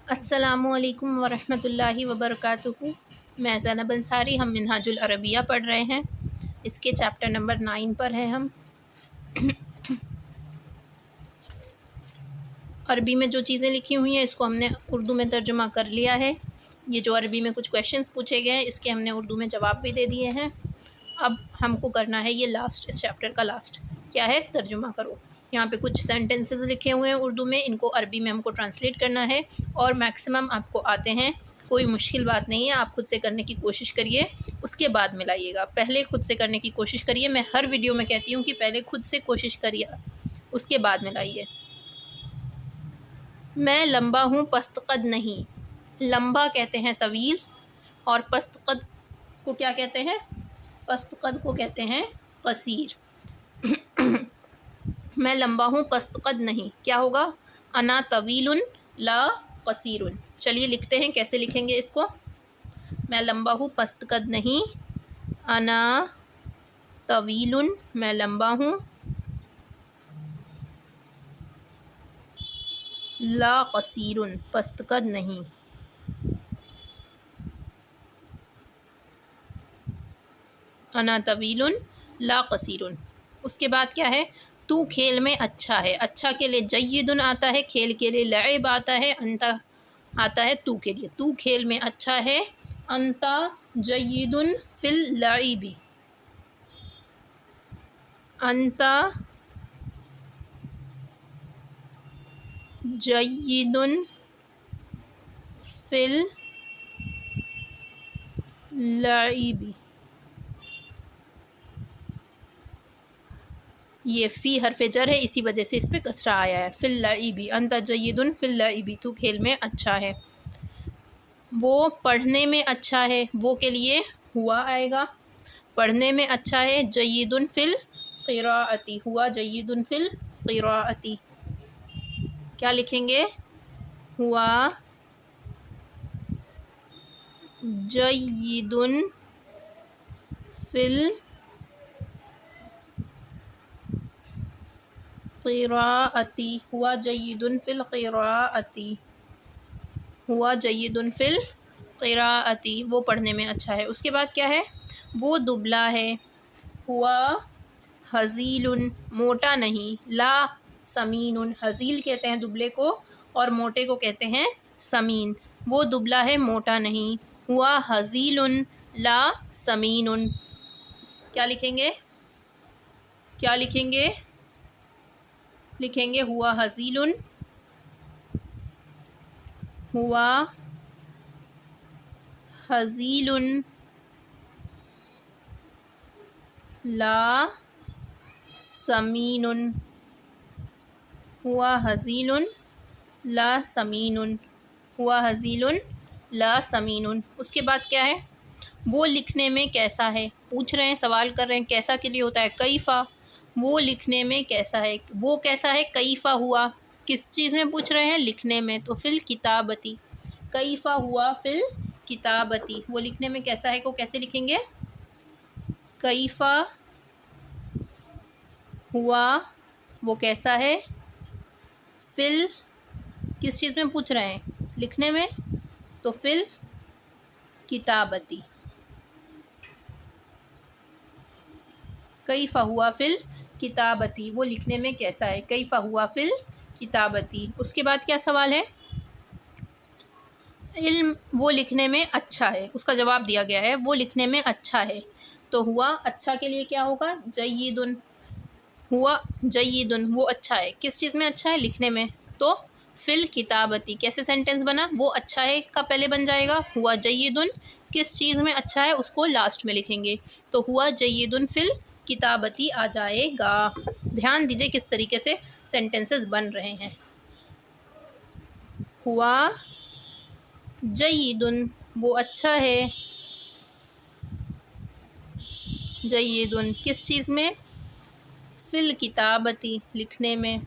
السلام علیکم ورحمۃ اللہ وبرکاتہ۔ میں زینب انصاری، ہم منہاج العربیہ پڑھ رہے ہیں۔ اس کے چیپٹر نمبر 9 پر ہیں ہم۔ عربی میں جو چیزیں لکھی ہوئی ہیں اس کو ہم نے اردو میں ترجمہ کر لیا ہے۔ یہ جو عربی میں کچھ کویشچنس پوچھے گئے ہیں اس کے ہم نے اردو میں جواب بھی دے دیے ہیں۔ اب ہم کو کرنا ہے یہ لاسٹ، اس چیپٹر کا لاسٹ کیا ہے، ترجمہ کرو۔ یہاں پہ کچھ سینٹنسز لکھے ہوئے ہیں اردو میں، ان کو عربی میں ہم کو ٹرانسلیٹ کرنا ہے، اور میکسیمم آپ کو آتے ہیں، کوئی مشکل بات نہیں ہے۔ آپ خود سے کرنے کی کوشش کریے، اس کے بعد ملائیے گا۔ پہلے خود سے کرنے کی کوشش کریے، میں ہر ویڈیو میں کہتی ہوں کہ پہلے خود سے کوشش کریے، اس کے بعد ملائیے۔ میں لمبا ہوں پست قد نہیں۔ لمبا کہتے ہیں طویل، اور پست قد کو کیا کہتے ہیں؟ پست قد کو کہتے ہیں قصیر۔ میں لمبا ہوں پست قد نہیں، کیا ہوگا؟ انا طویل لا قصیر۔ چلیے لکھتے ہیں، کیسے لکھیں گے اس کو؟ میں لمبا ہوں پست قد نہیں، انا طویل، میں لمبا ہوں، لا قصیر، پست قد نہیں۔ انا طویل لا قصیر۔ اس کے بعد کیا ہے؟ تو کھیل میں اچھا ہے۔ اچھا کے لیے جیدن آتا ہے، کھیل کے لیے لعب آتا ہے، انتا آتا ہے تو کے لیے۔ تو کھیل میں اچھا ہے، انتا جیدن فی اللعب، انتا جیدن فی اللعب۔ یہ فی حرف جر ہے، اسی وجہ سے اس پہ کسرہ آیا ہے۔ فی اللعب، انت جید فی اللعب، تو کھیل میں اچھا ہے۔ وہ پڑھنے میں اچھا ہے، وہ کے لیے ہوا آئے گا۔ پڑھنے میں اچھا ہے، جید فی القراءۃ، ہوا جید فی القراءۃ۔ کیا لکھیں گے؟ ہوا جید فی القراءۃ، ہوا جید فی القراءۃ، ہوا جید فی القراءۃ، وہ پڑھنے میں اچھا ہے۔ اس کے بعد کیا ہے؟ وہ دبلا ہے، ہوا ہزیل، موٹا نہیں، لا سمین، ہزیل کہتے ہیں دبلے کو، اور موٹے کو کہتے ہیں سمین۔ وہ دبلا ہے، موٹا نہیں، ہوا ہزیل لا سمین۔ کیا لکھیں گے؟ کیا لکھیں گے؟ لکھیں گے ہوا ہزیل، ہوا ہزیل لا سمین، ہوا ہزیل لا سمین، ہوا ہزیل لا سمین۔ اس کے بعد کیا ہے؟ وہ لکھنے میں کیسا ہے؟ پوچھ رہے ہیں، سوال کر رہے ہیں، کیسا کے لیے ہوتا ہے کیفا۔ وہ لکھنے میں کیسا ہے، وہ کیسا ہے؟ کیفا ہوا، کس چیز میں پوچھ رہے ہیں؟ لکھنے میں، تو فی الکتابتی، کیفا ہوا فی الکتابتی۔ وہ لکھنے میں کیسا ہے کو کیسے لکھیں گے؟ کیفا ہوا، وہ کیسا ہے، فی کس چیز میں پوچھ رہے ہیں؟ لکھنے میں، تو فی الکتابتی، کیفا ہوا فی الکتابتی، وہ لکھنے میں کیسا ہے، کیفا ہوا فی الکتابتی۔ اس کے بعد کیا سوال ہے؟ علم، وہ لکھنے میں اچھا ہے، اس کا جواب دیا گیا ہے، وہ لکھنے میں اچھا ہے، تو ہوا اچھا کے لیے کیا ہوگا؟ جیدن، ہوا جیدن، وہ اچھا ہے، کس چیز میں اچھا ہے؟ لکھنے میں، تو فی الکتابتی۔ کیسے سینٹنس بنا؟ وہ اچھا ہے کا پہلے بن جائے گا، ہوا جیدن کس چیز میں اچھا ہے اس کو لاسٹ میں لکھیں گے، تو ہوا جیدن فی الکتابتی آ جائے گا۔ دھیان دیجیے کس طریقے سے سینٹنسز بن رہے ہیں۔ ہوا جیدن، وہ اچھا ہے، جیدن کس چیز میں؟ فی الکتابتی، لکھنے میں۔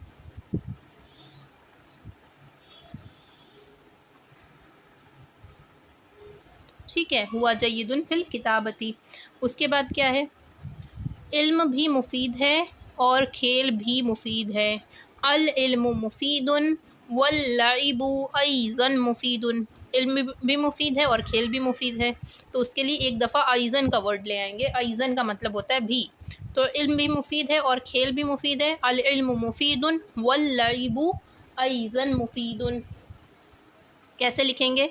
ٹھیک ہے، ہوا جیدن فی الکتابتی۔ اس کے بعد کیا ہے؟ علم بھی مفید ہے اور کھیل بھی مفید ہے۔ العلم مفید واللعب ایضا مفید، علم بھی مفید ہے اور کھیل بھی مفید ہے، تو اس کے لیے ایک دفعہ ایضاً کا ورڈ لے آئیں گے۔ ایضاً کا مطلب ہوتا ہے بھی، تو علم بھی مفید ہے اور کھیل بھی مفید ہے۔ العلم مفید واللعب ایضا مفید۔ کیسے لکھیں گے؟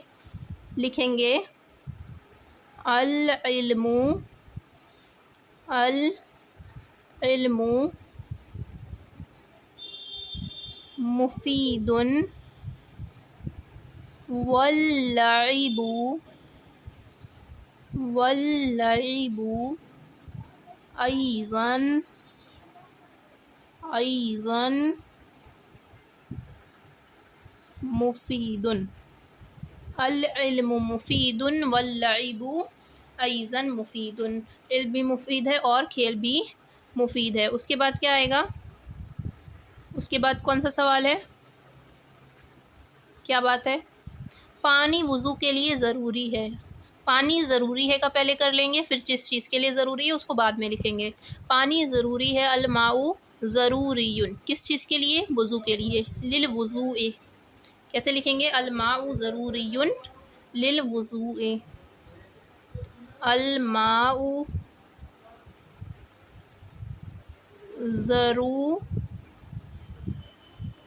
لکھیں گے العلم، العلم مفید واللعب، واللعب ایضا، ایضا مفید۔ العلم مفید واللعب ایضا مفید، علم بھی مفید ہے اور کھیل بھی مفید ہے۔ اس کے بعد کیا آئے گا؟ اس کے بعد کون سا سوال ہے؟ کیا بات ہے؟ پانی وضو کے لیے ضروری ہے۔ پانی ضروری ہے کا پہلے کر لیں گے، پھر جس چیز کے لیے ضروری ہے اس کو بعد میں لکھیں گے۔ پانی ضروری ہے، الماء ضروری، کس چیز کے لیے؟ وضو کے لیے، للوضوء۔ کیسے لکھیں گے؟ الماء ضروری للوضوء، الماء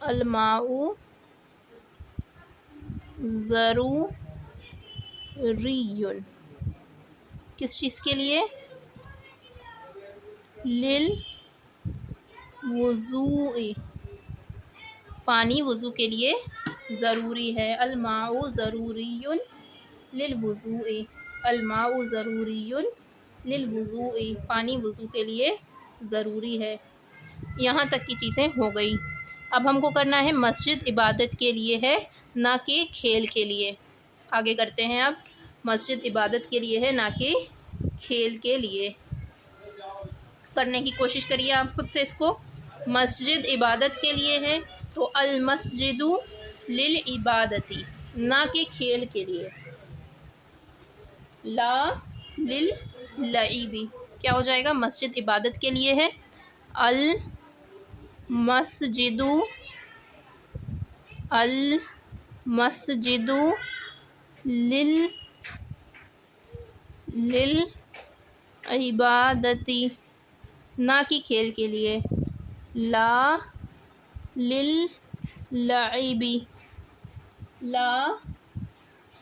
الماء ضروری، کس چیز کے لیے؟ للوضوء، پانی وضو کے لیے ضروری ہے۔ الماء ضروری للوضوء، الماء ضروری للوضوء، پانی وضو کے لیے ضروری ہے۔ یہاں تک کی چیزیں ہو گئی۔ اب ہم کو کرنا ہے مسجد عبادت کے لیے ہے، نہ کہ کھیل کے لیے۔ آگے کرتے ہیں، اب مسجد عبادت کے لیے ہے، نہ کہ کھیل کے لیے۔ کرنے کی کوشش کریے آپ خود سے اس کو۔ مسجد عبادت کے لیے ہے تو المسجد للعبادتی، نہ کہ کھیل کے لیے، لا للعب۔ کیا ہو جائے گا؟ مسجد عبادت کے لیے ہے، المسجد، المسجد للعبادتی، نہ کہ کھیل کے لیے، لا للعب، لا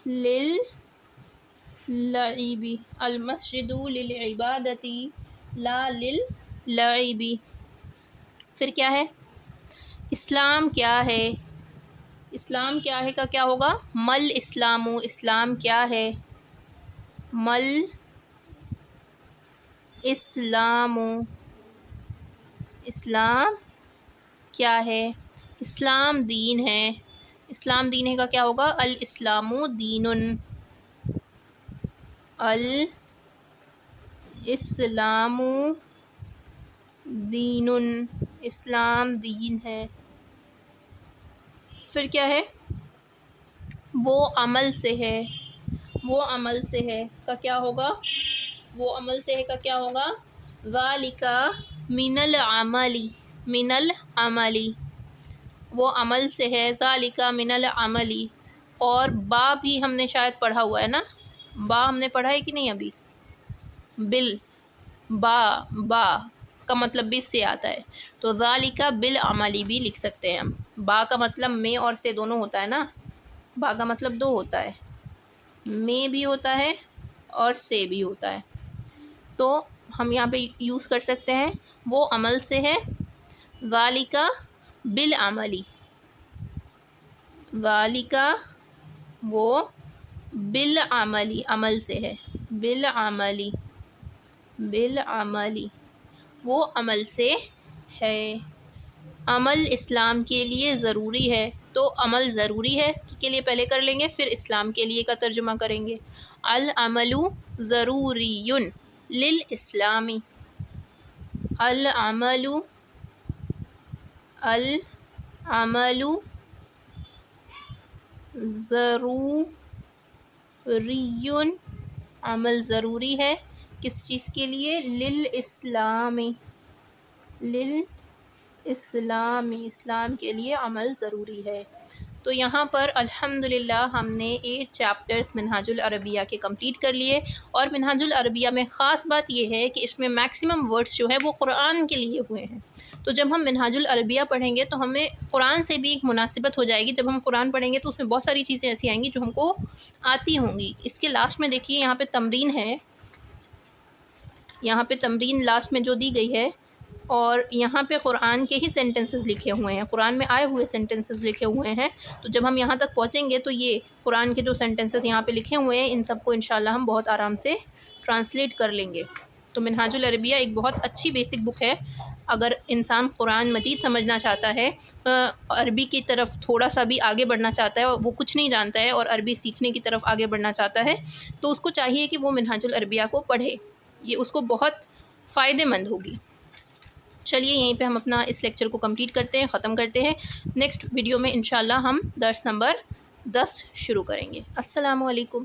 للعب، المسجد للعبادتی لا للعب۔ پھر کیا ہے؟ اسلام کیا ہے؟ اسلام کیا ہے کا کیا ہوگا؟ مل اسلام، اسلام کیا ہے؟ مل اسلام، اسلام کیا ہے؟ اسلام دین ہے، اسلام دین ہے کا کیا ہوگا؟ الاسلام دین، الاسلام دین، اسلام دین ہے۔ پھر کیا ہے؟ وہ عمل سے ہے، وہ عمل سے ہے کا کیا ہوگا؟ وہ عمل سے ہے کا کیا ہوگا؟ ذالک من العمل، من العمل، وہ عمل سے ہے، ذالک من العمل۔ اور با بھی ہم نے شاید پڑھا ہوا ہے نا، با ہم نے پڑھا ہے کہ نہیں ابھی؟ با کا مطلب بھی سے آتا ہے، تو ذالک بالعمل بھی لکھ سکتے ہیں ہم۔ با کا مطلب میں اور سے دونوں ہوتا ہے نا، با کا مطلب دو ہوتا ہے، میں بھی ہوتا ہے اور سے بھی ہوتا ہے، تو ہم یہاں پہ یوز کر سکتے ہیں وہ عمل سے ہے، ذالک بالعمل، ذالک وہ بالعمل، عمل سے ہے، بالعمل، بالعمل وہ عمل سے ہے۔ عمل اسلام کے لیے ضروری ہے، تو عمل ضروری ہے کے لیے پہلے کر لیں گے، پھر اسلام کے لیے کا ترجمہ کریں گے۔ العمل ضروری للاسلام، العمل، العمل ضروری، عمل ضروری ہے کس چیز کے لیے؟ للاسلام، للاسلام، اسلام کے لیے عمل ضروری ہے۔ تو یہاں پر الحمدللہ ہم نے 8 چیپٹرز منہاج العربیہ کے کمپلیٹ کر لیے، اور منہاج العربیہ میں خاص بات یہ ہے کہ اس میں میکسیمم ورڈز جو ہیں وہ قرآن کے لیے ہوئے ہیں۔ تو جب ہم منہاج العربیہ پڑھیں گے تو ہمیں قرآن سے بھی ایک مناسبت ہو جائے گی۔ جب ہم قرآن پڑھیں گے تو اس میں بہت ساری چیزیں ایسی آئیں گی جو ہم کو آتی ہوں گی۔ اس کے لاسٹ میں دیکھیے یہاں پہ تمرین ہے، یہاں پہ تمرین لاسٹ میں جو دی گئی ہے، اور یہاں پہ قرآن کے ہی سینٹنسز لکھے ہوئے ہیں، قرآن میں آئے ہوئے سینٹنسز لکھے ہوئے ہیں۔ تو جب ہم یہاں تک پہنچیں گے تو یہ قرآن کے جو سینٹنسز یہاں پہ لکھے ہوئے ہیں ان سب کو انشاءاللہ ہم بہت آرام سے ٹرانسلیٹ کر لیں گے۔ تو منہاج العربیہ ایک بہت اچھی بیسک بک ہے۔ اگر انسان قرآن مجید سمجھنا چاہتا ہے، عربی کی طرف تھوڑا سا بھی آگے بڑھنا چاہتا ہے، اور وہ کچھ نہیں جانتا ہے اور عربی سیکھنے کی طرف آگے بڑھنا چاہتا ہے، تو اس کو چاہیے کہ وہ منہاج العربیہ کو پڑھے، یہ اس کو بہت فائدہ مند ہوگی۔ چلیے یہیں پہ ہم اپنا اس لیکچر کو کمپلیٹ کرتے ہیں، ختم کرتے ہیں۔ نیکسٹ ویڈیو میں انشاءاللہ ہم درس نمبر 10 شروع کریں گے۔ السلام علیکم۔